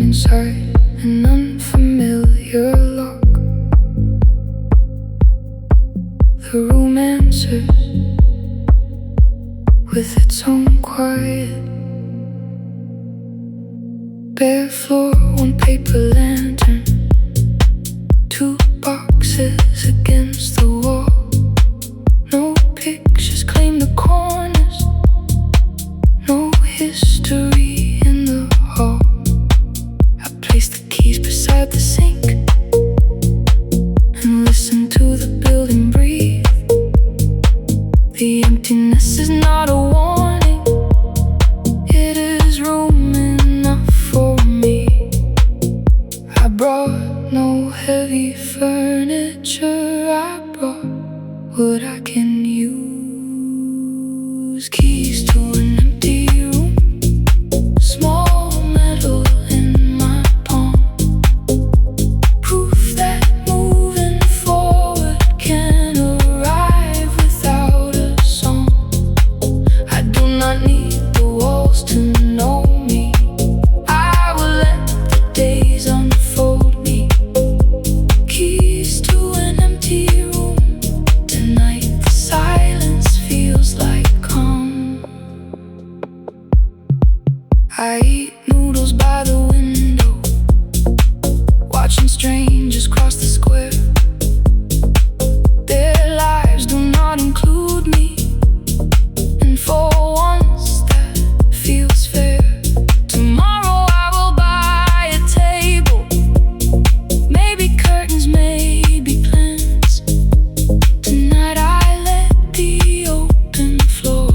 inside an unfamiliar lock. The room answers with its own quiet. Bare floor, one paper lantern, two boxes against the wall. No pictures claim the corners, no history in the hall. I place the keys beside the sink and listen to the building breathe. The emptiness is not a warning, it is room enough for me. I brought no heavy furniture, I brought what I can use. Keys to an empty room, small metal in my palm. Proof that moving forward can arrive without a song. I do not need the walls to know me, I will let the days unfold me. Keys to an empty room, tonight the silence feels like calm. I eat noodles by the window, watching strangers cross the square. Their lives do not include me, and for once that feels fair. Tomorrow I will buy a table, maybe curtains, maybe plants. Tonight I let the open floor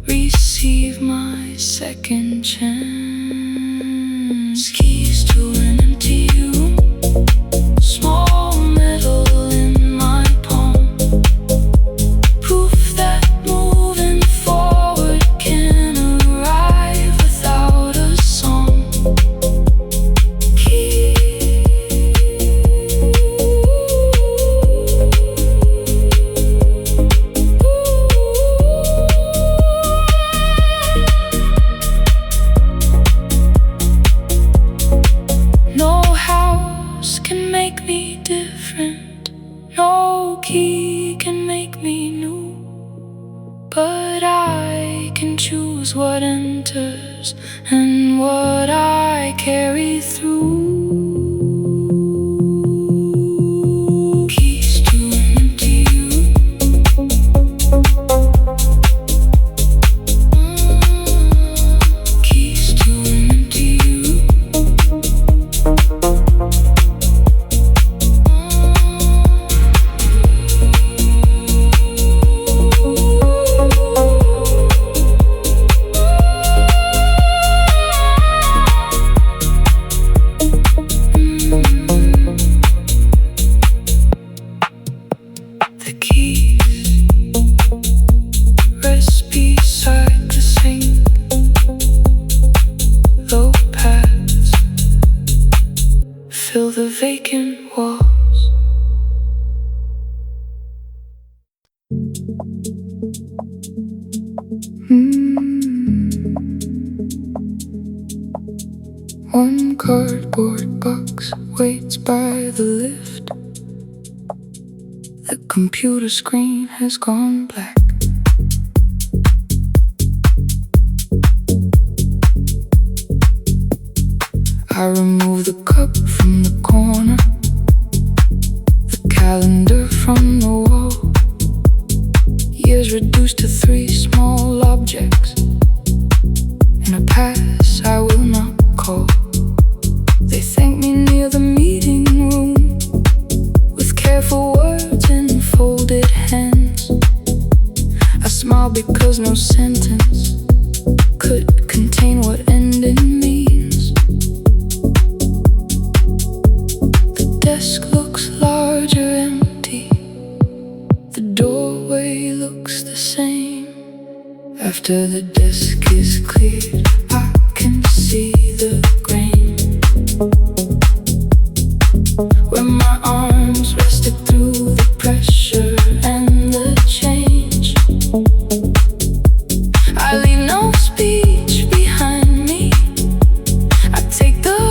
receive my second chance. Keys to an empty room, small metal in my palm. Proof that moving forward can arrive without a song. No house can make me different, no key can make me new, but I can choose what enters and what I carry through. Keys to an empty room, keys to an empty room. The keys rest beside the sink. Low pads fill the vacant walls. One cardboard box waits by the lift. The computer screen has gone black. I remove the cup from the corner, the calendar from the wall. Years reduced to 3 small objects in a past I will not call. They thank me near the meeting room with careful words and folded hands. I smile because no sentence could contain what ending means. The desk looks larger, empty. The doorway looks the same. After the desk is cleared, I can see the grain where my arms rested through the pressure and the change. I leave no speech behind me. I take the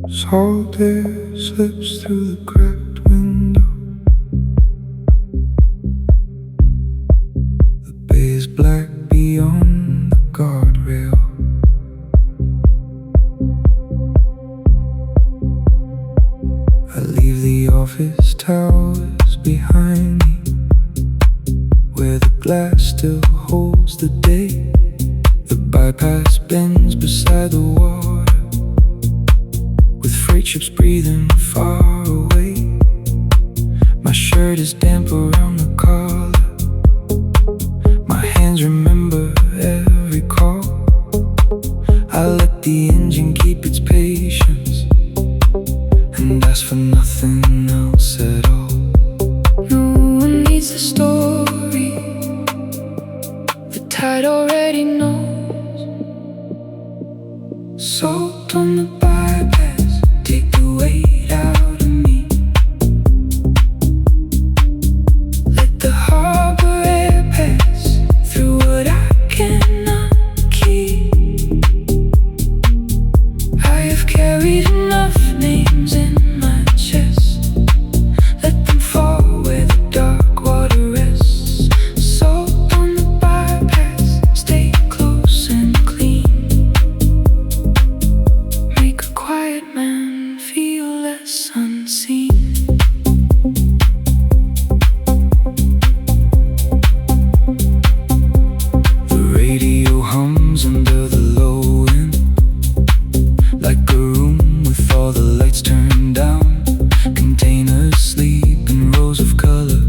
Salt air slips through the cracked window. The bay is black beyond the guardrail. I leave the office towers behind me, where the glass still holds the day. The bypass bends beside the water, with freight ships breathing far away. My shirt is damp around the collar. My hands remember every call. I let the engine keep its patience and ask for nothing else at all. No one needs the story, the tide already knows. Salt on the bypass, take the weight out of me. Let the harbor air pass through what I cannot keep. I have carried enough names in my chest. Let them fall where the dark water rests. Salt on the bypass, stay close and clean. Make a quiet man feel less unseen. The radio hums under the low end, like a room with all the lights turned down. Containers sleep in rows of color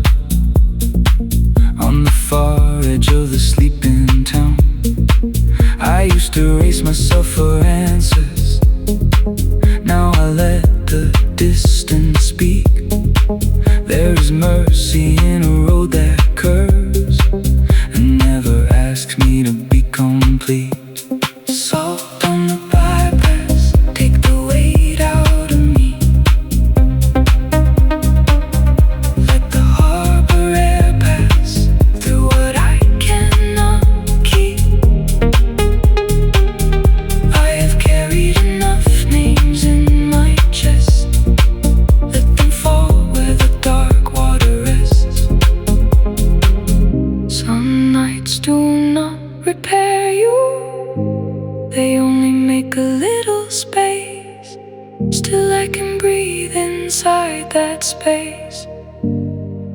on the far edge of the sleeping town. I used to race myself for answers. Now I let the distance speak. There is mercy in a road that curves and never asks me to be complete. Salt on the bypass, take the weight out of me. Let the harbor air pass through what I cannot keep. I have carried enough names in my chest. Let them fall where the dark water rests. Some nights do not repair you, they only make a little space. Still I can breathe inside that space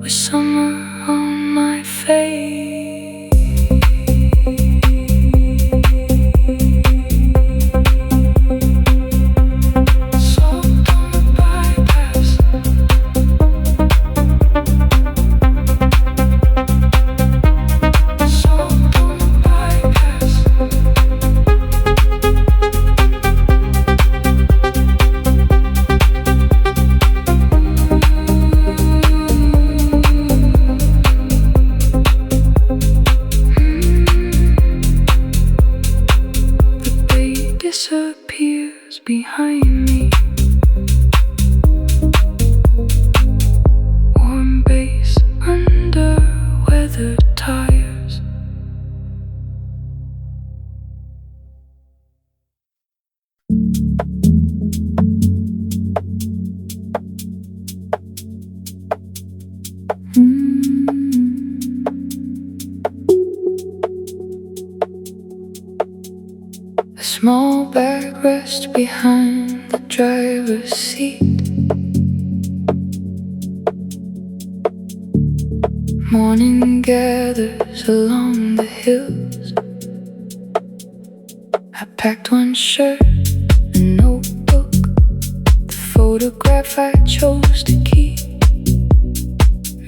with summer on my face. Salt on the bypass, salt on the bypass. The bay disappears behind me. Warm base under weathered tires. A small backrest behind the driver's seat. Morning gathers along the hills. I packed one shirt, a notebook, the photograph I chose to keep.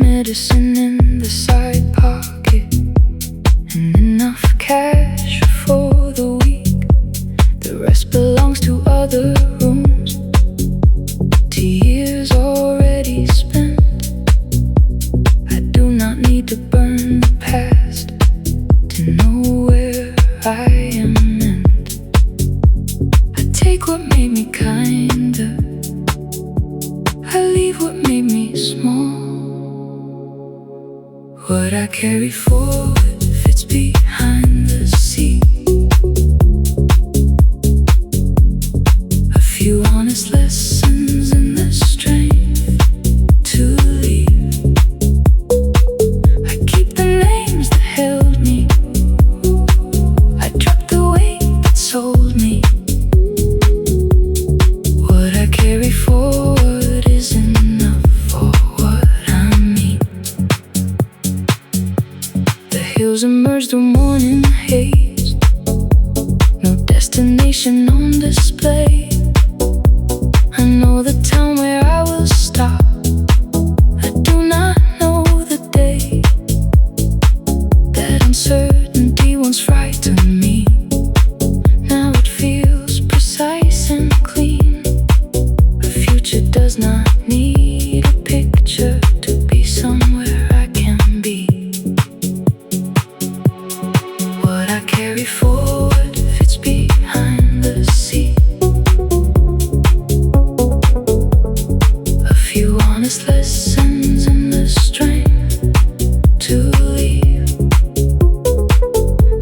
Medicine in the side pocket, and enough cash for the week. The rest belongs to other rooms, to years already spent. I do not need to burn the past to know where I am meant. I take what made me kinder, I leave what made me small. What I carry forward fits behind the seat. A few honest lessons Shadows emerge through morning haze. No destination on display. I know the town where I will stop. I do not know the day. That uncertainty once frightened me. Now it feels precise and clean. The future does not need a picture to be somewhere I can be. What I carry forward fits behind the seat. A few honest lessons and the strength to leave.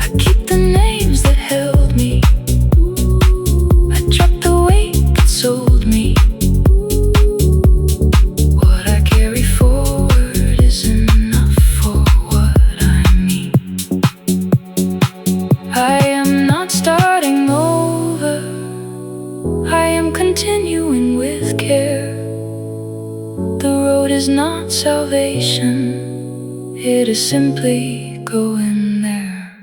I keep the names that held me. I dropped the weight that sold me. What I carry forward is enough for what I need. I am not starting over. I am continuing with care. The road is not salvation. It is simply going there.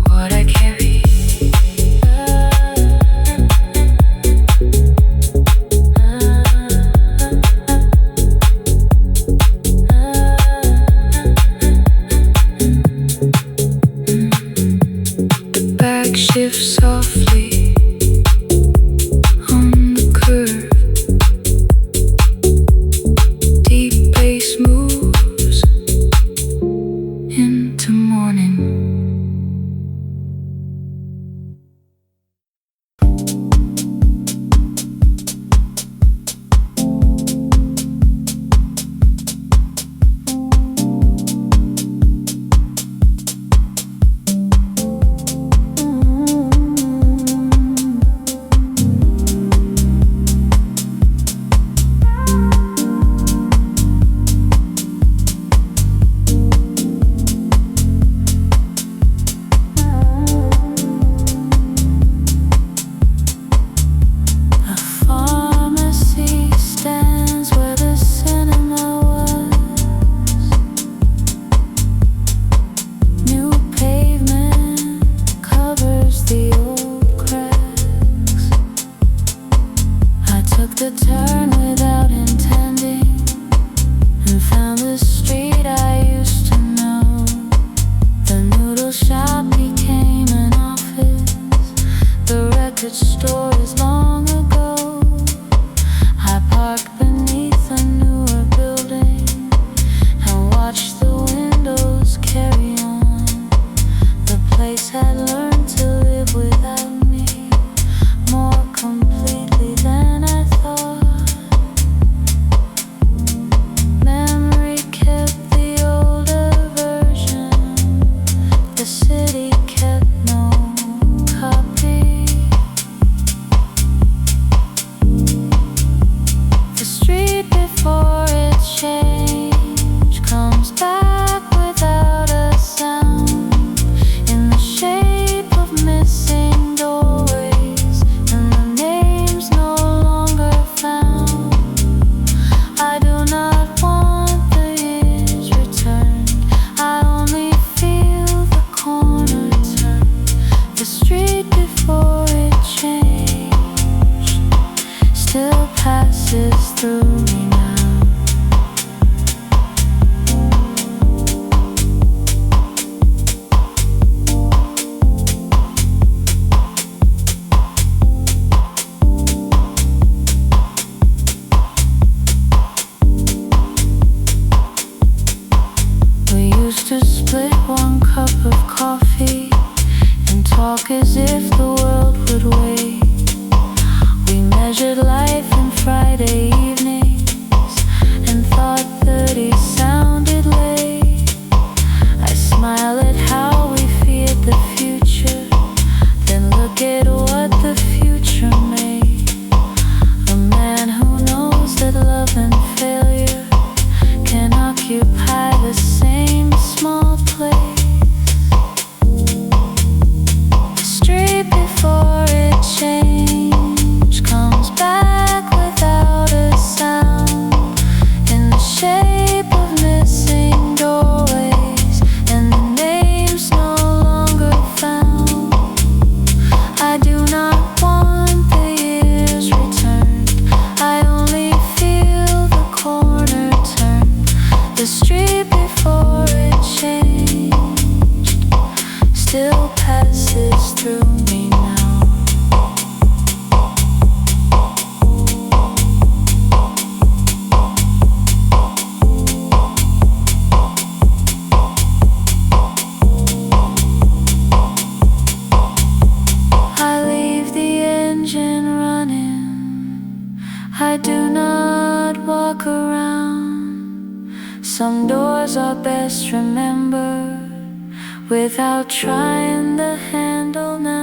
What I carry. The bag shifts softly on the curve. Deep bass moves into morning. A pharmacy stands where the cinema was. New pavement covers the old cracks. I took the turn without intending and found the street I used to know. The noodle shop became an office. The record store is long ago. I parked beneath a newer building and watched the windows carry on. The place had learned to live without me more completely than I thought. Memory kept the older version. The city kept no copy. The street before it changed comes back without a sound, in the shape of missing doorways and the names no longer found. I do not want the years returned. I only feel the corner turn. The street before it changed still passes through me now. We used to split one cup of coffee and talk as if the world would wait. We measured life in Friday evenings and thought 30 sounded late. I smile at how we feared the future, then look at what the future made. A man who knows that love and failure can occupy the same small place. street before it changed still passes through me now. I leave the engine running, I do not walk around. Some doors are best remembered without trying the handle now.